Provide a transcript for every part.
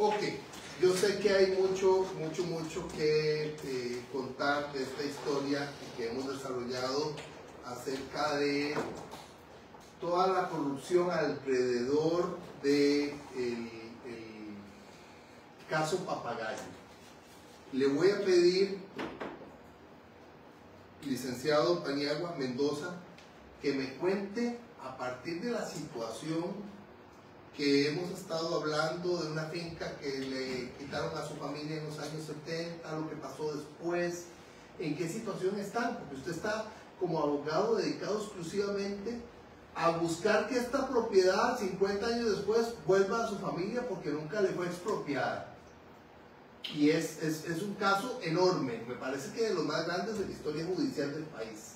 Ok, yo sé que hay mucho que contar de esta historia que hemos desarrollado acerca de toda la corrupción alrededor de el caso Papagayo. Le voy a pedir, licenciado Paniagua Mendoza, que me cuente a partir de la situación que hemos estado hablando de una finca que le quitaron a su familia en los años 70, lo que pasó después, en qué situación están, porque usted está como abogado dedicado exclusivamente a buscar que esta propiedad 50 años después vuelva a su familia porque nunca le fue expropiada. Y es un caso enorme, me parece que de los más grandes de la historia judicial del país.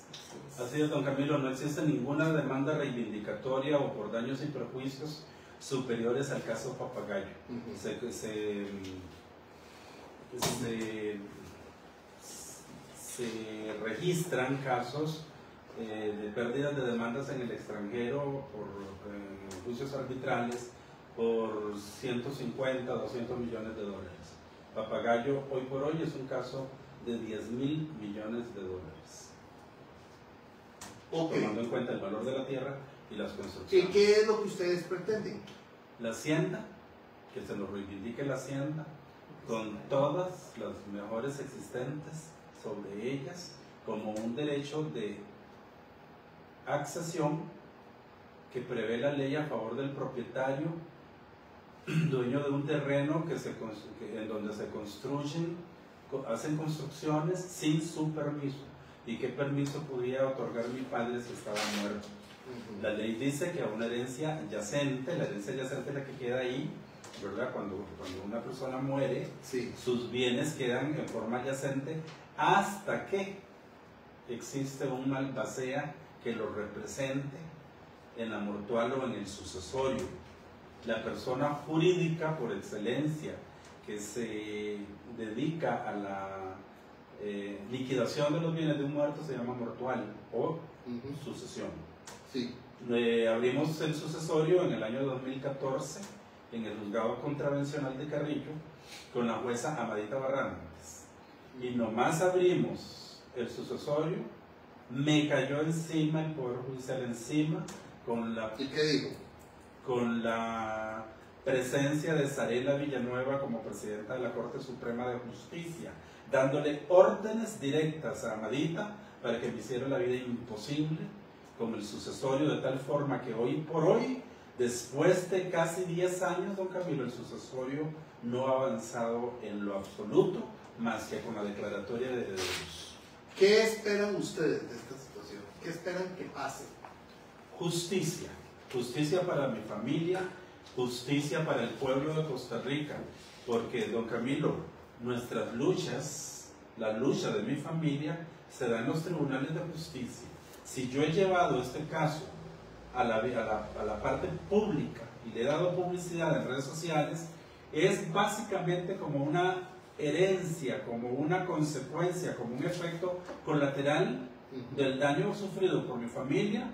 Así es, don Camilo, no existe ninguna demanda reivindicatoria o por daños y perjuicios superiores al caso Papagayo. Se registran casos de pérdidas de demandas en el extranjero por juicios arbitrales por 150, 200 millones de dólares. Papagayo hoy por hoy es un caso de 10.000 millones de dólares. Okay. Tomando en cuenta el valor de la tierra y las construcciones. ¿Y qué es lo que ustedes pretenden? La hacienda, que se lo reivindique la hacienda, con todas las mejores existentes sobre ellas, como un derecho de accesión que prevé la ley a favor del propietario, dueño de un terreno en donde se construyen, hacen construcciones sin su permiso. ¿Y qué permiso podía otorgar mi padre si estaba muerto? La ley dice que a una herencia yacente, la herencia yacente es la que queda ahí, ¿verdad? Cuando una persona muere, sí, sus bienes quedan en forma yacente hasta que existe un albacea que lo represente en la mortual o en el sucesorio. La persona jurídica por excelencia que se dedica a la liquidación de los bienes de un muerto se llama mortual o sucesión. Sí. Abrimos el sucesorio en el año 2014 en el juzgado contravencional de Carrillo con la jueza Amadita Barrantes. Y nomás abrimos el sucesorio, me cayó encima el Poder Judicial encima con la... ¿Y qué dijo? Con la presencia de Sarela Villanueva como presidenta de la Corte Suprema de Justicia, dándole órdenes directas a Amadita para que me hiciera la vida imposible con el sucesorio, de tal forma que hoy por hoy, después de casi 10 años, don Camilo, el sucesorio no ha avanzado en lo absoluto, más que con la declaratoria de derechos. ¿Qué esperan ustedes de esta situación? ¿Qué esperan que pase? Justicia. Justicia para mi familia, justicia para el pueblo de Costa Rica, porque, don Camilo, nuestras luchas, la lucha de mi familia, se da en los tribunales de justicia. Si yo he llevado este caso a la parte pública y le he dado publicidad en redes sociales, es básicamente como una herencia, como una consecuencia, como un efecto colateral del daño sufrido por mi familia.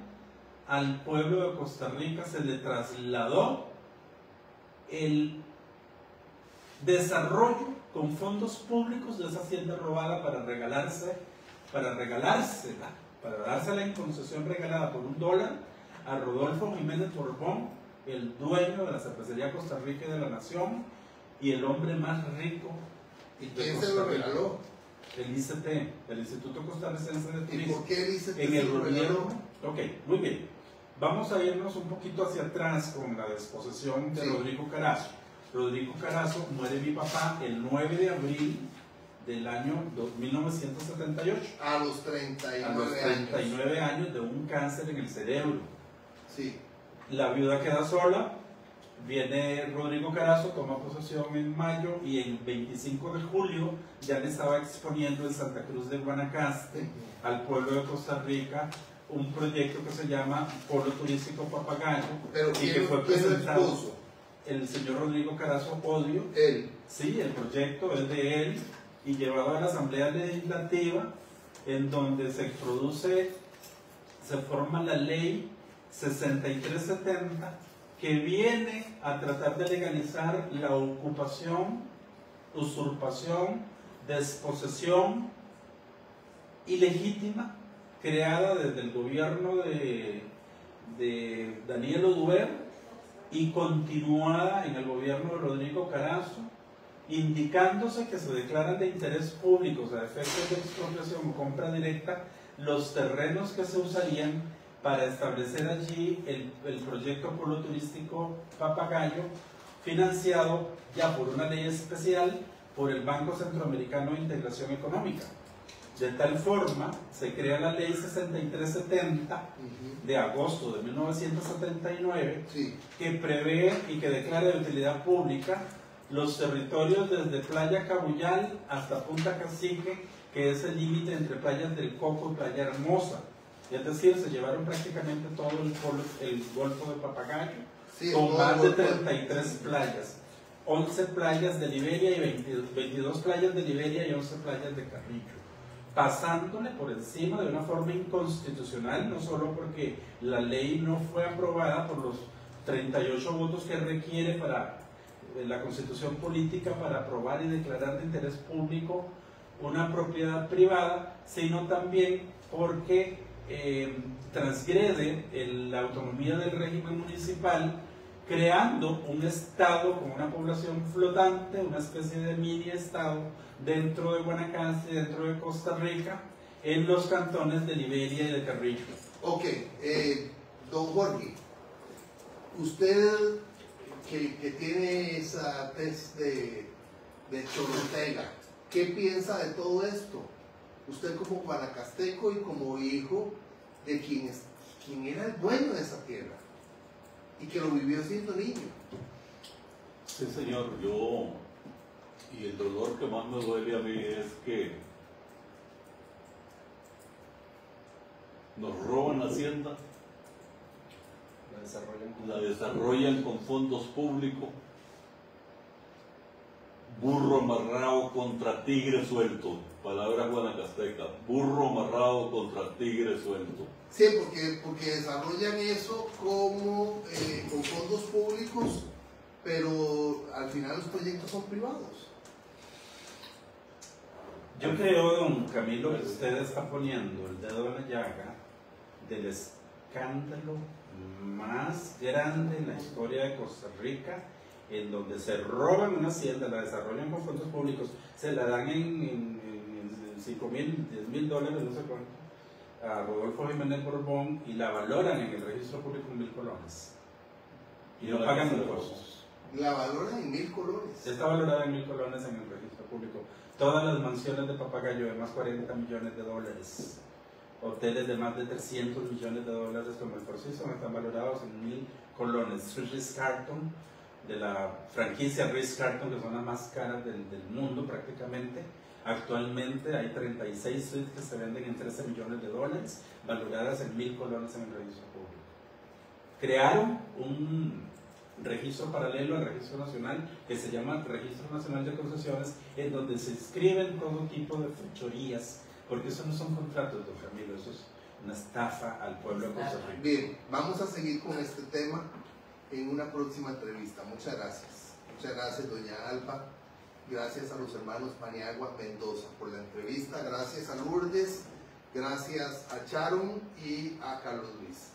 Al pueblo de Costa Rica se le trasladó el desarrollo con fondos públicos de esa hacienda robada para regalársela, para dársela en concesión regalada por $1 a Rodolfo Jiménez Borbón, el dueño de la cervecería Costa Rica y de la Nación, y el hombre más rico de Costa Rica. ¿Y quién se lo regaló? El ICT, el Instituto Costarricense de Turismo. ¿Y por qué el ICT en el gobierno? Ok, muy bien. Vamos a irnos un poquito hacia atrás con la desposesión de Rodrigo Carazo. Rodrigo Carazo muere mi papá el 9 de abril del año 1978. A los 39 años. A los 39 años de un cáncer en el cerebro. Sí. La viuda queda sola, viene Rodrigo Carazo, toma posesión en mayo y el 25 de julio ya le estaba exponiendo en Santa Cruz de Guanacaste al pueblo de Costa Rica un proyecto que se llama Polo Turístico Papagayo. Pero y que fue presentado el señor Rodrigo Carazo Odio. Él. Sí, el proyecto es de él y llevado a la Asamblea Legislativa, en donde se forma la ley 6370, que viene a tratar de legalizar la ocupación, usurpación, desposesión ilegítima creada desde el gobierno de Daniel Oduber y continuada en el gobierno de Rodrigo Carazo, indicándose que se declaran de interés público a efectos de expropiación o compra directa los terrenos que se usarían para establecer allí el proyecto polo turístico Papagayo, financiado ya por una ley especial por el Banco Centroamericano de Integración Económica. De tal forma, se crea la ley 6370 de agosto de 1979, Sí. que prevé y que declara de utilidad pública los territorios desde Playa Cabuyal hasta Punta Cacique, que es el límite entre Playas del Coco y Playa Hermosa. Es decir, se llevaron prácticamente todo el Golfo de Papagayo, Sí, con más de 33 playas, 11 playas de Liberia y 22 playas de Liberia y 11 playas de Carrillo, pasándole por encima de una forma inconstitucional, no solo porque la ley no fue aprobada por los 38 votos que requiere para la Constitución política para aprobar y declarar de interés público una propiedad privada, sino también porque transgrede la autonomía del régimen municipal, creando un estado con una población flotante, una especie de mini estado dentro de Guanacaste, dentro de Costa Rica, en los cantones de Liberia y de Carrillo. Ok, don Jorge, usted que tiene esa tez de Chorotega, ¿qué piensa de todo esto? Usted como guanacasteco y como hijo de quien era el dueño de esa tierra y que lo vivió siendo niño. Sí, señor, y el dolor que más me duele a mí es que nos roban la hacienda, la desarrollan con fondos públicos, burro amarrado contra tigre suelto, palabra guanacasteca, burro amarrado contra tigre suelto. Sí, porque desarrollan eso como con fondos públicos, pero al final los proyectos son privados. Yo creo, don Camilo, que usted está poniendo el dedo en la llaga del escándalo más grande en la historia de Costa Rica, en donde se roban una hacienda, la desarrollan con fondos públicos, se la dan en 5 mil, 10 mil dólares, no sé cuánto, a Rodolfo Jiménez Borbón, y la valoran en el registro público en 1000 colones. Y no pagan impuestos. La valoran en 1000 colones. Está valorada en 1000 colones en el registro público. Todas las mansiones de Papagayo de más 40 millones de dólares, hoteles de más de 300 millones de dólares como el Four Seasons están valorados en 1000 colones. Ritz-Carlton, de la franquicia Ritz-Carlton, que son las más caras del mundo prácticamente, actualmente hay 36 suites que se venden en 13 millones de dólares, valoradas en 1000 colones en el registro público. Crearon un registro paralelo al registro nacional que se llama Registro Nacional de Concesiones, en donde se inscriben todo tipo de fechorías, porque eso no son contratos, don Camilo, eso es una estafa al pueblo de Costa Rica. Bien, vamos a seguir con este tema en una próxima entrevista. Muchas gracias. Muchas gracias, doña Alba. Gracias a los hermanos Paniagua Mendoza por la entrevista. Gracias a Lourdes. Gracias a Sharon y a Carlos Luis.